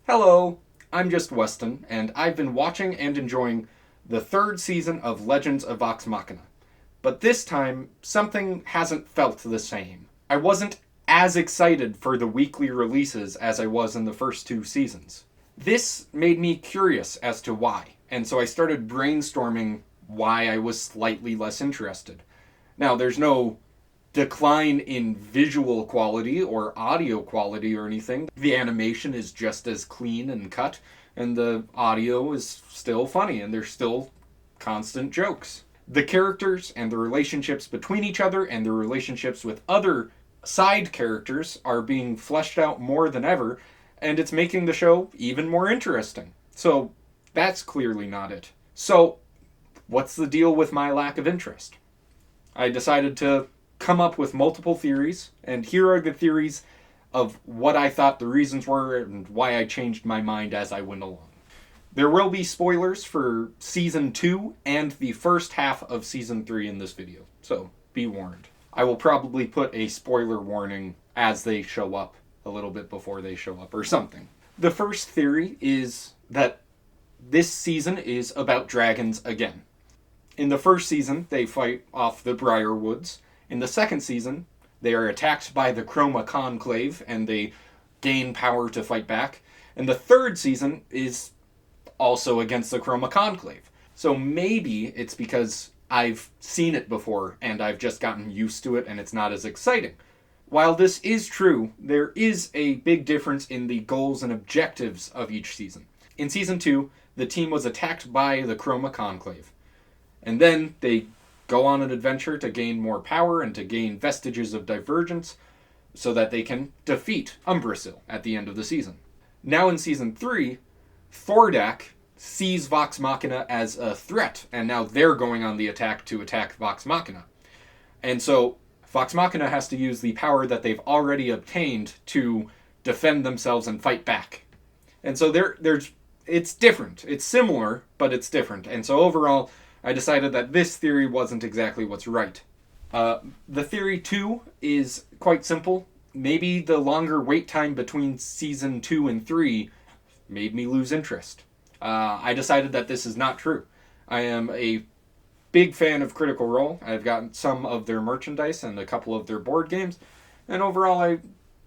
Hello, I'm just Weston, and I've been watching and enjoying the third season of Legends of Vox Machina. But this time, something hasn't felt the same. I wasn't as excited for the weekly releases as I was in the first two seasons. This made me curious as to why, and so I started brainstorming why I was slightly less interested. Now, there's no decline in visual quality or audio quality or anything. The animation is just as clean and cut, and the audio is still funny, and there's still constant jokes. The characters and the relationships between each other and the relationships with other side characters are being fleshed out more than ever, and it's making the show even more interesting. So, that's clearly not it. So, what's the deal with my lack of interest? I decided to come up with multiple theories, and here are the theories of what I thought the reasons were and why I changed my mind as I went along. There will be spoilers for Season 2 and the first half of Season 3 in this video, so be warned. I will probably put a spoiler warning as they show up, a little bit before they show up, or something. The first theory is that this season is about dragons again. In the first season, they fight off the Briarwoods. In the second season, they are attacked by the Chroma Conclave, and they gain power to fight back. And the third season is also against the Chroma Conclave. So maybe it's because I've seen it before, and I've just gotten used to it, and it's not as exciting. While this is true, there is a big difference in the goals and objectives of each season. In Season 2, the team was attacked by the Chroma Conclave. And then they go on an adventure to gain more power and to gain vestiges of divergence so that they can defeat Umbrasyl at the end of the season. Now in Season 3, Thordak sees Vox Machina as a threat, and now they're going on the attack to attack Vox Machina. And so Vox Machina has to use the power that they've already obtained to defend themselves and fight back. And so it's different. It's similar, but it's different. And so overall, I decided that this theory wasn't exactly what's right. The theory 2 is quite simple. Maybe the longer wait time between Season 2 and 3 made me lose interest. I decided that this is not true. I am a big fan of Critical Role. I've gotten some of their merchandise and a couple of their board games, and overall I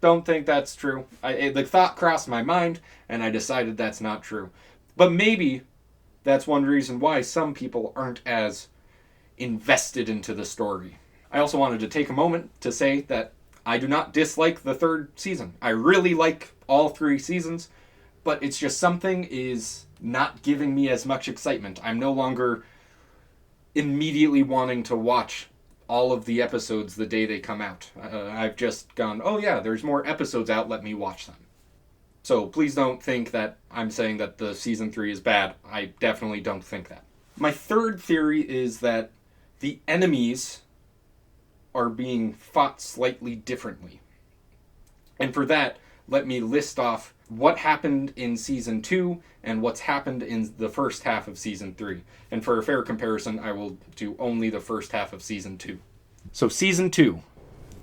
don't think that's true. The thought crossed my mind, and I decided that's not true. But maybe that's one reason why some people aren't as invested into the story. I also wanted to take a moment to say that I do not dislike the third season. I really like all three seasons, but it's just something is not giving me as much excitement. I'm no longer immediately wanting to watch all of the episodes the day they come out. I've just gone, oh yeah, there's more episodes out, let me watch them. So please don't think that I'm saying that the Season 3 is bad. I definitely don't think that. My third theory is that the enemies are being fought slightly differently. And for that, let me list off what happened in Season 2 and what's happened in the first half of Season 3. And for a fair comparison, I will do only the first half of Season 2. So Season 2,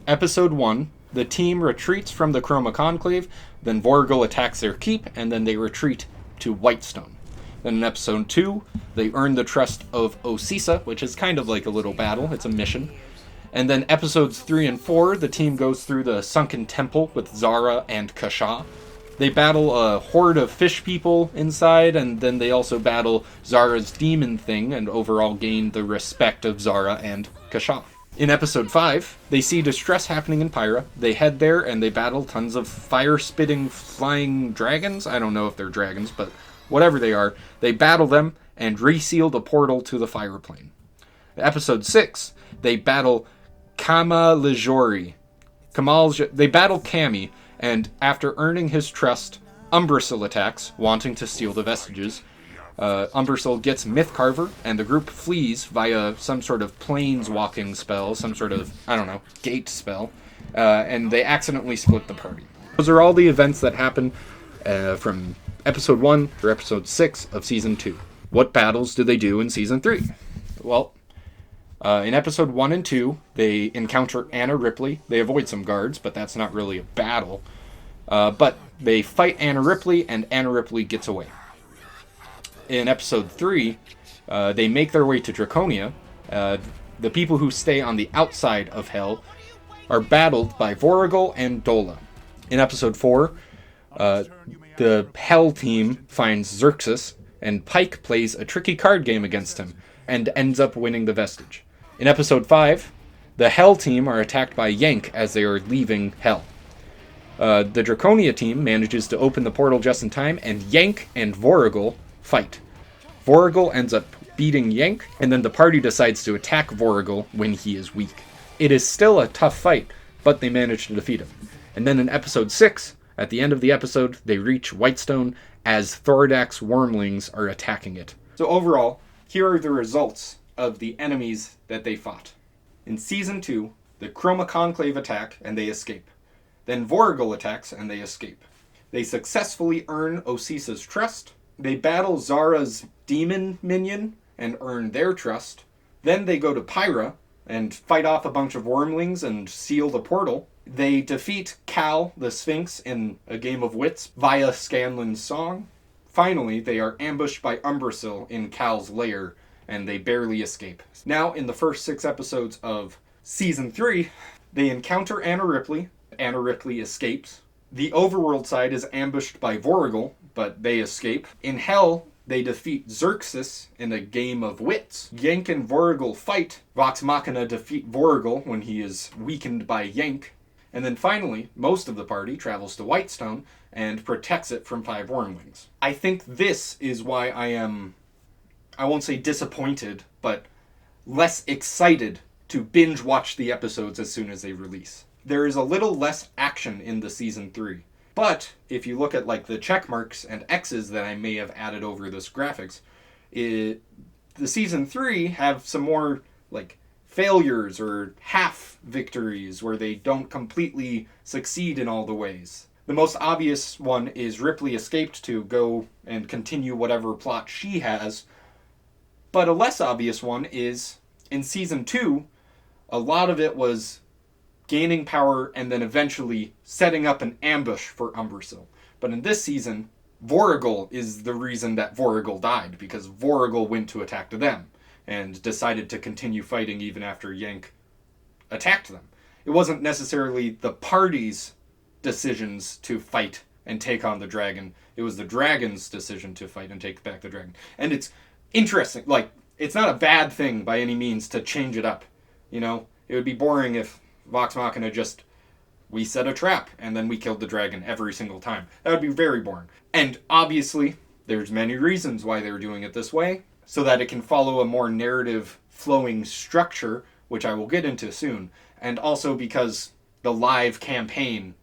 Episode 1, the team retreats from the Chroma Conclave, then Vorgil attacks their keep, and then they retreat to Whitestone. Then in Episode 2, they earn the trust of Osisa, which is kind of like a little battle, it's a mission. And then Episodes 3 and 4, the team goes through the Sunken Temple with Zara and Kasha. They battle a horde of fish people inside, and then they also battle Zara's demon thing, and overall gain the respect of Zara and Kasha. In Episode 5, they see distress happening in Pyra. They head there and they battle tons of fire-spitting flying dragons. I don't know if they're dragons, but whatever they are. They battle them and reseal the portal to the fire plane. Episode 6, they battle Kama-Lejori. They battle Kami, and after earning his trust, Umbrasyl attacks, wanting to steal the vestiges. Umbrasyl gets Mythcarver, and the group flees via some sort of planeswalking spell, some sort of, gate spell, and they accidentally split the party. Those are all the events that happen from Episode 1 through Episode 6 of Season 2. What battles do they do in Season 3? Well, in Episode 1 and 2, they encounter Anna Ripley. They avoid some guards, but that's not really a battle. But they fight Anna Ripley, and Anna Ripley gets away. In episode 3, they make their way to Draconia. The people who stay on the outside of Hell are battled by Vorigel and Dola. In episode 4, the Hell team finds Xerxes, and Pike plays a tricky card game against him, and ends up winning the Vestige. In episode 5, the Hell team are attacked by Yank as they are leaving Hell. The Draconia team manages to open the portal just in time, and Yank and Vorigel fight. Vorigel ends up beating Yank, and then the party decides to attack Vorigel when he is weak. It is still a tough fight, but they manage to defeat him. And then in episode 6, at the end of the episode, they reach Whitestone as Thoradak's wormlings are attacking it. So overall, here are the results of the enemies that they fought. In Season 2, the Chroma Conclave attack, and they escape. Then Vorigel attacks, and they escape. They successfully earn Osisa's trust. They battle Zara's demon minion, and earn their trust. Then they go to Pyra, and fight off a bunch of wormlings and seal the portal. They defeat Cal, the Sphinx, in a game of wits via Scanlan's song. Finally, they are ambushed by Umbrasyl in Cal's lair, and they barely escape. Now, in the first 6 episodes of Season 3, they encounter Anna Ripley. Anna Ripley escapes. The overworld side is ambushed by Vorigel, but they escape. In Hell, they defeat Xerxes in a game of wits. Yank and Vorigel fight. Vox Machina defeat Vorigel when he is weakened by Yank. And then finally, most of the party travels to Whitestone and protects it from 5 wormlings. I think this is why I won't say disappointed, but less excited to binge watch the episodes as soon as they release. There is a little less action in the Season 3. But if you look at like the check marks and X's that I may have added over this graphics, the Season 3 have some more like failures or half victories where they don't completely succeed in all the ways. The most obvious one is Ripley escaped to go and continue whatever plot she has. But a less obvious one is in Season 2, a lot of it was gaining power and then eventually setting up an ambush for Umbrasyl. But in this season, Vorigel is the reason that Vorigel died, because Vorigel went to attack them and decided to continue fighting even after Yank attacked them. It wasn't necessarily the party's decisions to fight and take on the dragon. It was the dragon's decision to fight and take back the dragon. And it's interesting. Like, it's not a bad thing by any means to change it up. You know, it would be boring if Vox Machina we set a trap and then we killed the dragon every single time. That would be very boring. And obviously, there's many reasons why they're doing it this way, so that it can follow a more narrative flowing structure, which I will get into soon, and also because the live campaign,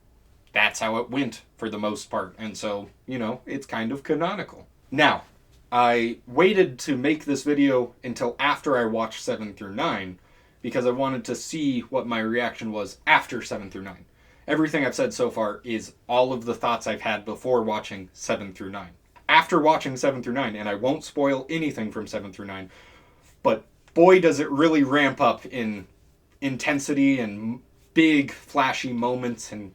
that's how it went for the most part, and so, you know, it's kind of canonical. Now, I waited to make this video until after I watched 7 through 9, because I wanted to see what my reaction was after 7 through 9. Everything I've said so far is all of the thoughts I've had before watching 7 through 9. After watching 7 through 9, and I won't spoil anything from 7 through 9, but boy does it really ramp up in intensity and big flashy moments and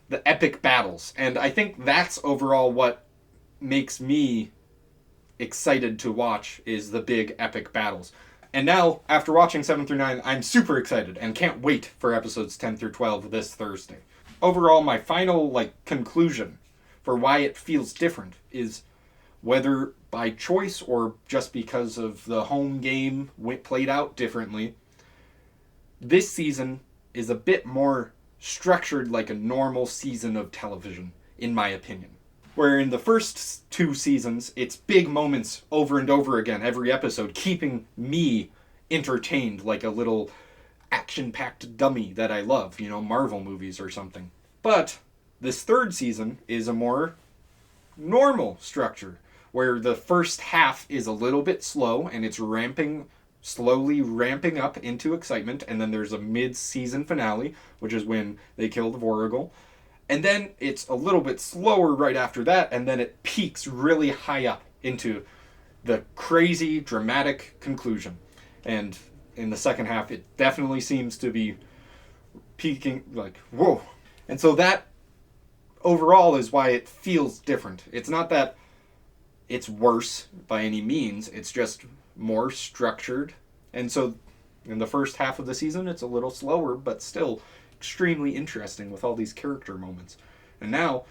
the epic battles. And I think that's overall what makes me excited to watch, is the big epic battles. And now, after watching 7 through 9, I'm super excited and can't wait for episodes 10 through 12 this Thursday. Overall, my final conclusion for why it feels different is, whether by choice or just because of the home game played out differently, this season is a bit more structured like a normal season of television, in my opinion. Where in the first 2 seasons, it's big moments over and over again, every episode, keeping me entertained like a little action-packed dummy that I love, you know, Marvel movies or something. But this 3rd season is a more normal structure, where the first half is a little bit slow, and it's slowly ramping up into excitement, and then there's a mid-season finale, which is when they kill the Vorigel. And then it's a little bit slower right after that, and then it peaks really high up into the crazy, dramatic conclusion. And in the second half, it definitely seems to be peaking, whoa. And so that overall is why it feels different. It's not that it's worse by any means, it's just more structured. And so in the first half of the season, it's a little slower, but still extremely interesting with all these character moments. And now,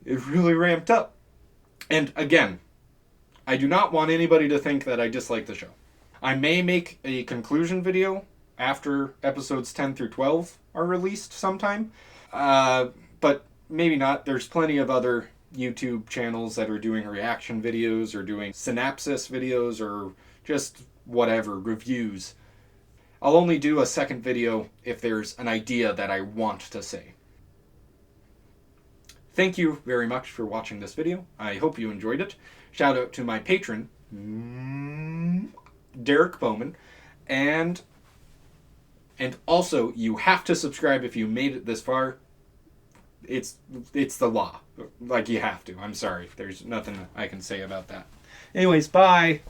it really ramped up. And again, I do not want anybody to think that I dislike the show. I may make a conclusion video after episodes 10 through 12 are released sometime. But maybe not. There's plenty of other YouTube channels that are doing reaction videos or doing synopsis videos or just whatever, reviews. I'll only do a second video if there's an idea that I want to say. Thank you very much for watching this video. I hope you enjoyed it. Shout out to my patron, Derek Bowman, and also you have to subscribe if you made it this far. It's the law. Like, you have to. I'm sorry. There's nothing I can say about that. Anyways, bye.